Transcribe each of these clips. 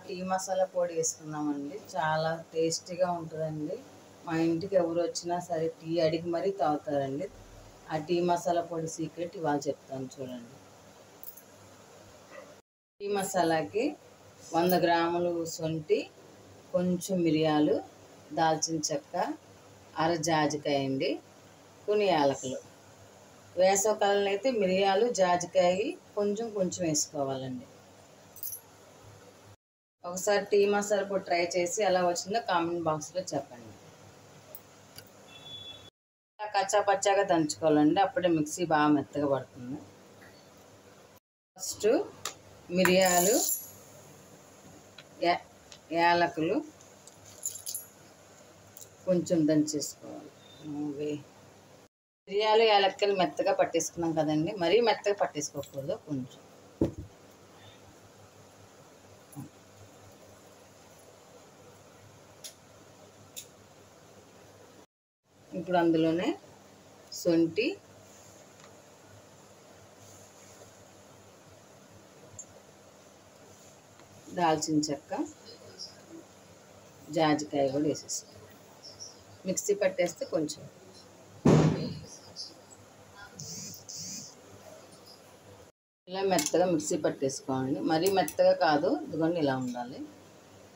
Tea masala పొడి వేసుకుందామండి. చాలా టేస్టీగా ఉంటుందండి. మా ఇంటికి ఎవరు వచ్చినా సరే టీ అడిగి మరీ తాగుతారండి. ఆ టీ మసాలా పొడి సీక్రెట్ ఇవాళ చెప్తాను చూడండి. టీ మసాలాకి 100 గ్రాములు శొంఠి, కొంచెం మిరియాలు, దాల్చిన చెక్క, అర జాజికాయ అండి, కొన్ని యాలకులు. వేసవకాలంలో అయితే మిరియాలు, జాజికాయ కొంచెం కొంచెం వేసుకోవాలండి. ఒకసారి టీ మసాలా పొడి ట్రై చేసి ఎలా వచ్చిందో కామెంట్ బాక్స్లో చెప్పండి. కచ్చా పచ్చాగా దంచుకోవాలండి, అప్పుడే మిక్సీ బాగా మెత్తగా పడుతుంది. ఫస్ట్ మిరియాలు, యాలకులు కొంచెం దంచేసుకోవాలి. మిరియాలు యాలక్కలు మెత్తగా పట్టేసుకున్నాం కదండి, మరీ మెత్తగా పట్టేసుకోకూడదు. కొంచెం ఇప్పుడు అందులోనే శొంఠి, దాల్చిన చెక్క, జాజికాయ కూడా వేసేసుకోవాలి. మిక్సీ పట్టేస్తే కొంచెం ఇలా మెత్తగా మిక్సీ పట్టేసుకోండి. మరీ మెత్తగా కాదు, ఇదిగోండి ఇలా ఉండాలి.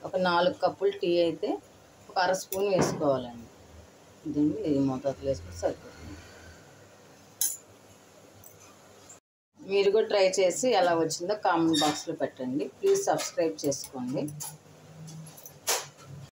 ఒక 4 కప్పులు టీ అయితే ఒక అర స్పూన్ వేసుకోవాలండి. దీన్ని ఇది మోతాదులో వేసుకుంటే సరిపోతుంది. మీరు కూడా ట్రై చేసి ఎలా వచ్చిందో కామెంట్ బాక్స్లో పెట్టండి. ప్లీజ్ సబ్స్క్రైబ్ చేసుకోండి.